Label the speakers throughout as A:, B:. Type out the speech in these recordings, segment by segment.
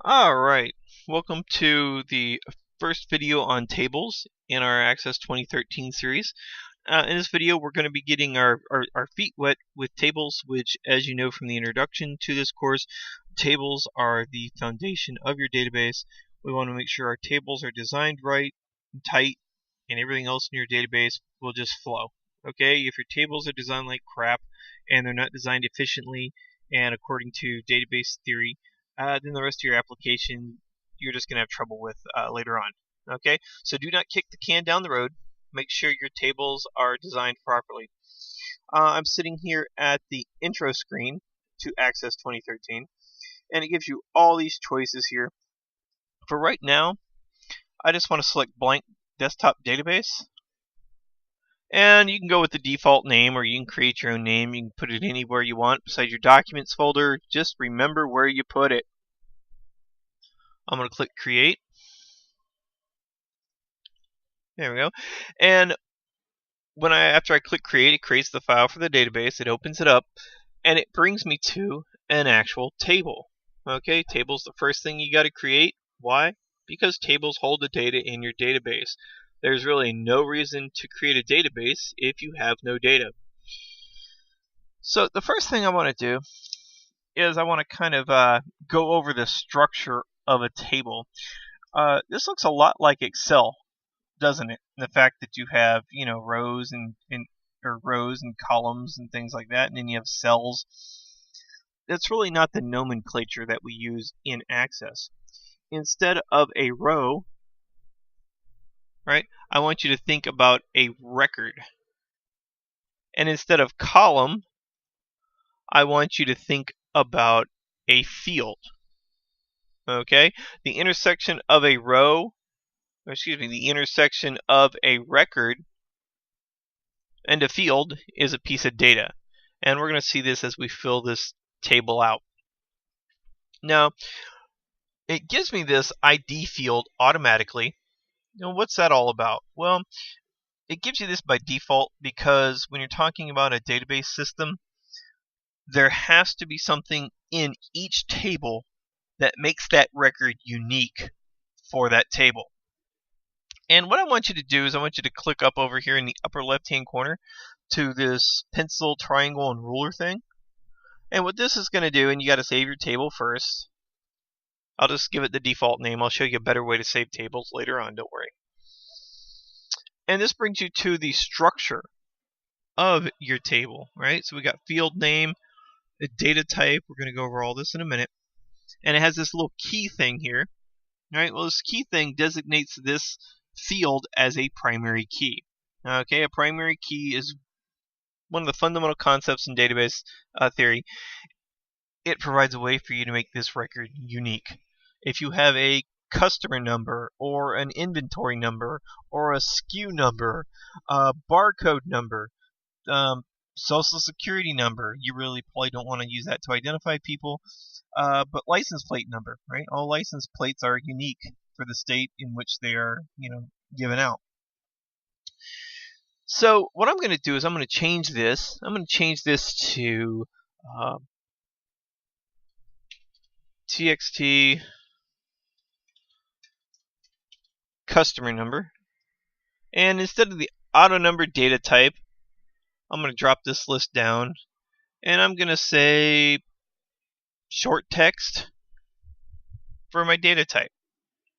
A: Alright, welcome to the first video on tables in our Access 2013 series. In this video we're going to be getting our feet wet with tables, which, as you know from the introduction to this course, tables are the foundation of your database. We want to make sure our tables are designed right and tight, and everything else in your database will just flow. Okay, if your tables are designed like crap and they're not designed efficiently and according to database theory, then the rest of your application you're just going to have trouble with later on. Okay, so do not kick the can down the road. Make sure your tables are designed properly. I'm sitting here at the intro screen to Access 2013, and it gives you all these choices here. For right now, I just want to select blank desktop database. And you can go with the default name, or you can create your own name. You can put it anywhere you want besides your documents folder. Just remember where you put it. I'm going to click create. There we go. And after I click create, it creates the file for the database. It opens it up, and it brings me to an actual table. Okay, table's the first thing you got to create. Why? Because tables hold the data in your database. There's really no reason to create a database if you have no data. So the first thing I want to do is I want to kind of go over the structure of a table. This looks a lot like Excel, doesn't it? The fact that you have, rows and columns and things like that, and then you have cells. That's really not the nomenclature that we use in Access. Instead of a row, right, I want you to think about a record. And instead of column, I want you to think about a field. Okay? The intersection of a row, the intersection of a record and a field is a piece of data. And we're going to see this as we fill this table out. Now, it gives me this ID field automatically. What's that all about? Well, it gives you this by default because when you're talking about a database system, there has to be something in each table that makes that record unique for that table. And what I want you to do is I want you to click up over here in the upper left-hand corner to this pencil, triangle, and ruler thing. And what this is going to do, and you got to save your table first. I'll just give it the default name. I'll show you a better way to save tables later on, don't worry. And this brings you to the structure of your table, right? So we got field name, a data type. We're going to go over all this in a minute. And it has this little key thing here. Right? Well, this key thing designates this field as a primary key. Okay, a primary key is one of the fundamental concepts in database theory. It provides a way for you to make this record unique. If you have a customer number, or an inventory number, or a SKU number, a barcode number, social security number, you really probably don't want to use that to identify people, but license plate number, right? All license plates are unique for the state in which they are, given out. So what I'm going to do is I'm going to change this. I'm going to change this to txt customer number, and instead of the auto number data type, I'm going to drop this list down, and I'm going to say short text for my data type.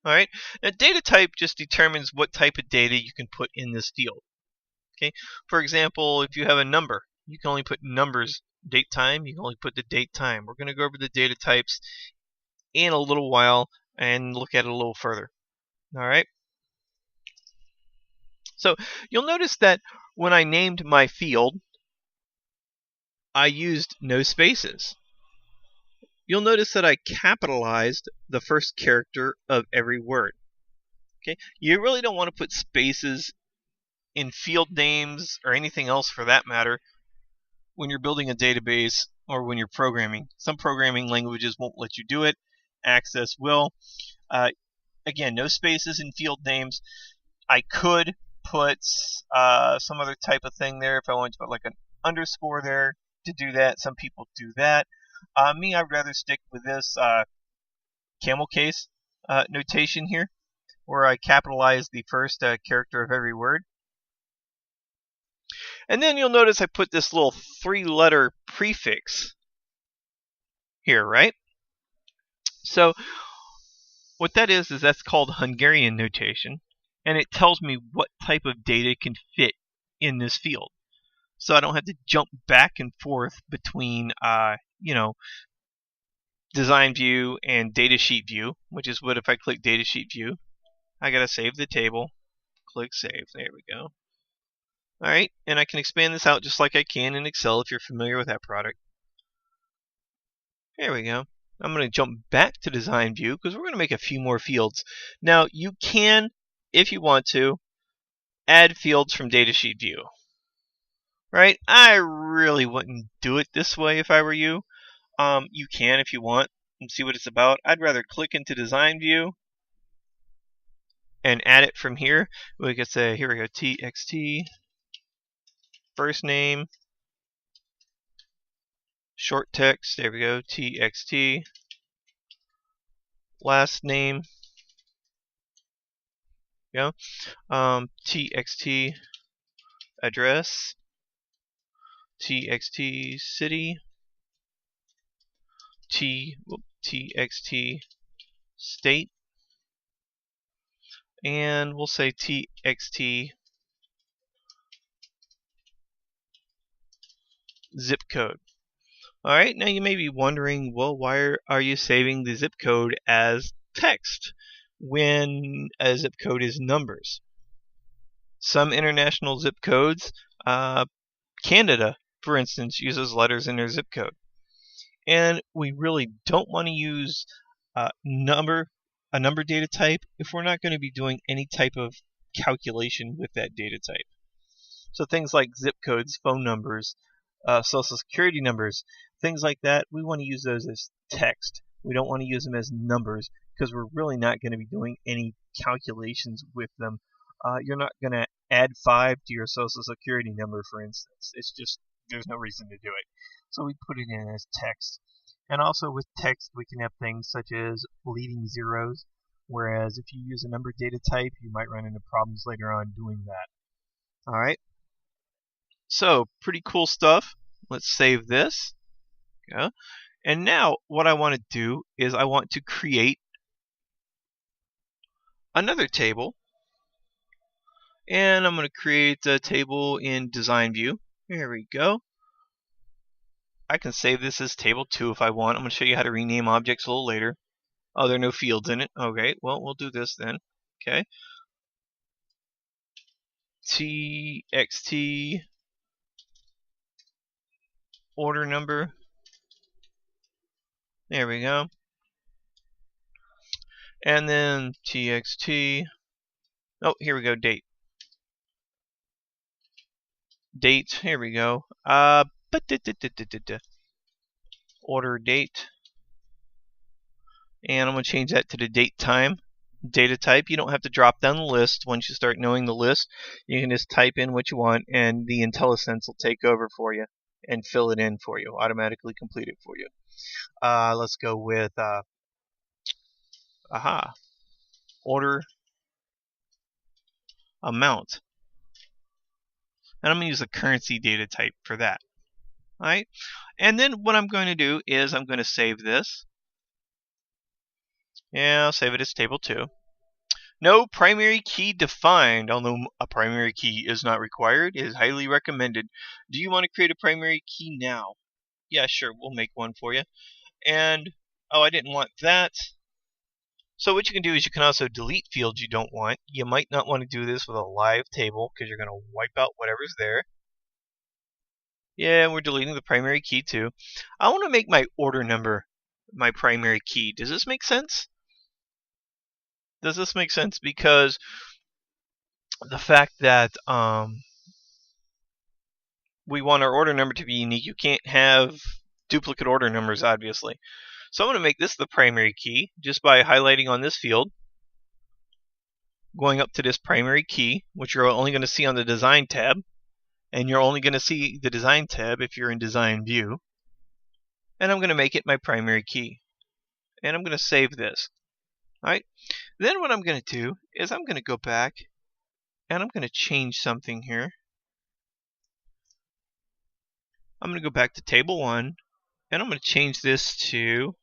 A: Alright, now data type just determines what type of data you can put in this field. Okay, for example, if you have a number, you can only put numbers. Date time, you can only put the date time. We're going to go over the data types in a little while and look at it a little further. Alright, so you'll notice that when I named my field, I used no spaces. You'll notice that I capitalized the first character of every word. Okay, you really don't want to put spaces in field names or anything else for that matter when you're building a database or when you're programming. Some programming languages won't let you do it. Access will. Again, no spaces in field names. I could put some other type of thing there if I wanted to put like an underscore there to do that. Some people do that. Me, I'd rather stick with this camel case notation here, where I capitalize the first character of every word. And then you'll notice I put this little 3-letter prefix here, right? So what that is that's called Hungarian notation, and it tells me what type of data can fit in this field. So I don't have to jump back and forth between, design view and datasheet view, which is what if I click datasheet view, I gotta save the table, click save, there we go. Alright, and I can expand this out just like I can in Excel if you're familiar with that product. There we go. I'm going to jump back to design view because we're going to make a few more fields. Now you can, if you want to, add fields from datasheet view. Right? I really wouldn't do it this way if I were you. You can if you want and see what it's about. I'd rather click into design view and add it from here. We could say, here we go, txt, first name, short text, there we go, txt, last name, txt, address, txt, city, txt, state, and we'll say txt, zip code. Alright, now you may be wondering, well, why are you saving the zip code as text when a zip code is numbers? Some international zip codes, Canada, for instance, uses letters in their zip code. And we really don't want to use a number data type if we're not going to be doing any type of calculation with that data type. So things like zip codes, phone numbers, social security numbers, things like that, we want to use those as text. We don't want to use them as numbers because we're really not going to be doing any calculations with them. You're not going to add 5 to your social security number, for instance. It's just, there's no reason to do it. So we put it in as text. And also with text, we can have things such as leading zeros, whereas if you use a number data type, you might run into problems later on doing that. Alright. So, pretty cool stuff. Let's save this. Yeah. And now, what I want to do is I want to create another table. And I'm going to create a table in design view. Here we go. I can save this as table 2 if I want. I'm going to show you how to rename objects a little later. Oh, there are no fields in it. Okay, well, we'll do this then. Okay. txt order number. There we go. And then txt. Oh, here we go. Date. Date. Here we go. Order date. And I'm going to change that to the date time data type. You don't have to drop down the list. Once you start knowing the list, you can just type in what you want and the IntelliSense will take over for you and fill it in for you, automatically complete it for you. Let's go with order amount. And I'm going to use a currency data type for that. Alright? And then what I'm going to do is I'm going to save this. Yeah, I'll save it as table 2. No primary key defined, although a primary key is not required. It is highly recommended. Do you want to create a primary key now? Yeah, sure, we'll make one for you. And, oh, I didn't want that. So what you can do is you can also delete fields you don't want. You might not want to do this with a live table because you're going to wipe out whatever's there. Yeah, we're deleting the primary key too. I want to make my order number my primary key. Does this make sense? Does this make sense? Because the fact that we want our order number to be unique, you can't have duplicate order numbers, obviously. So I'm going to make this the primary key just by highlighting on this field, going up to this primary key, which you're only going to see on the design tab, and you're only going to see the design tab if you're in design view, and I'm going to make it my primary key. and I'm going to save this. All right. Then what I'm going to do is I'm going to go back and I'm going to change something here. I'm going to go back to table 1 and I'm going to change this to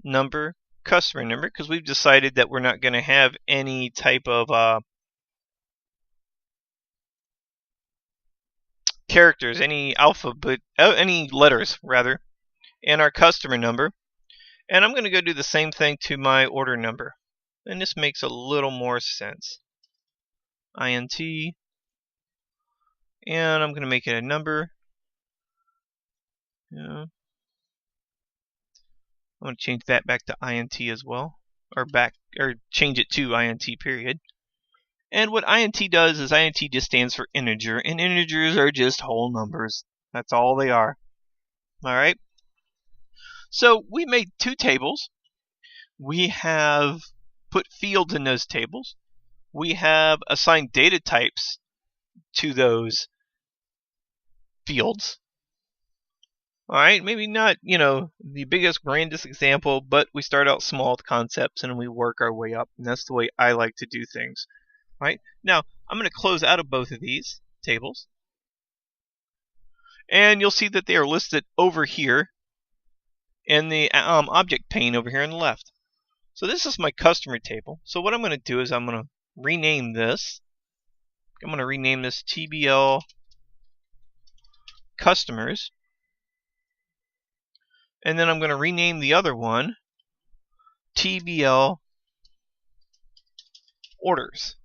A: number, customer number, because we've decided that we're not going to have any type of characters, any alphabet, any letters rather, and our customer number. And I'm going to go do the same thing to my order number. And this makes a little more sense. INT. And I'm going to make it a number. Yeah. I'm going to change that back to INT as well. Or change it to INT period. And what INT does is INT just stands for integer. And integers are just whole numbers. That's all they are. Alright. So we made 2 tables. We have put fields in those tables. We have assigned data types to those fields. Alright, maybe not, the biggest, grandest example, but we start out small with concepts and we work our way up. And that's the way I like to do things. Alright, now I'm going to close out of both of these tables. And you'll see that they are listed over here in the object pane over here on the left. So this is my customer table. So what I'm going to do is I'm going to rename this. I'm going to rename this TBL customers. And then I'm going to rename the other one TBL orders.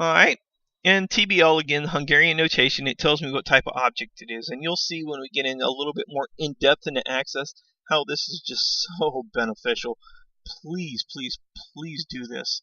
A: Alright. And TBL, again, Hungarian notation, it tells me what type of object it is. And you'll see when we get in a little bit more in-depth into Access how this is just so beneficial. Please, please, please do this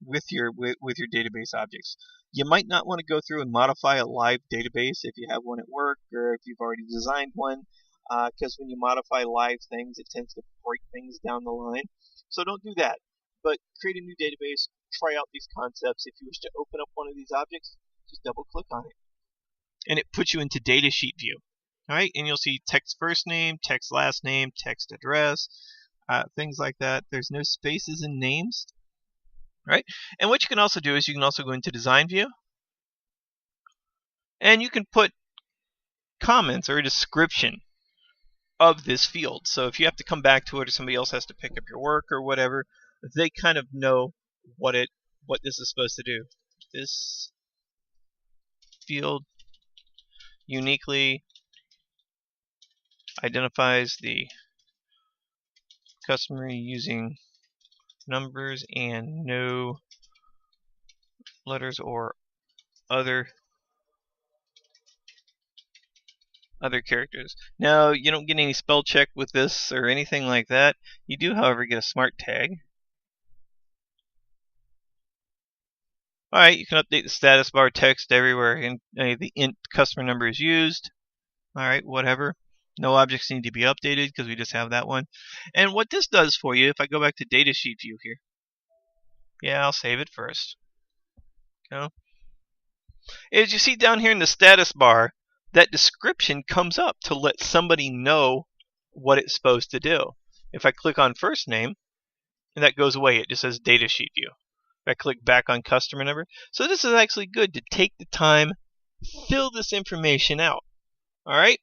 A: with your database objects. You might not want to go through and modify a live database if you have one at work or if you've already designed one, because when you modify live things, it tends to break things down the line. So don't do that. But create a new database, try out these concepts. If you wish to open up one of these objects, just double click on it. And it puts you into datasheet view. Alright, and you'll see text first name, text last name, text address, things like that. There's no spaces in names. Right? And what you can also do is you can also go into design view. And you can put comments or a description of this field. So if you have to come back to it or somebody else has to pick up your work or whatever, they kind of know what this is supposed to do. This field uniquely identifies the customer using numbers and no letters or other characters. Now, you don't get any spell check with this or anything like that. You do, however, get a smart tag. Alright, you can update the status bar text everywhere and the int customer number is used. Alright, whatever. No objects need to be updated because we just have that one. And what this does for you, if I go back to datasheet view here. Yeah, I'll save it first. Okay. As you see down here in the status bar, that description comes up to let somebody know what it's supposed to do. If I click on first name, and that goes away, it just says datasheet view. If I click back on customer number. So this is actually good to take the time, fill this information out. Alright,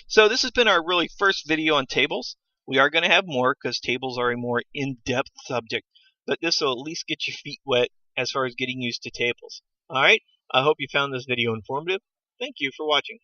A: so this has been our really first video on tables. We are going to have more because tables are a more in-depth subject, but this will at least get your feet wet as far as getting used to tables. Alright, I hope you found this video informative. Thank you for watching.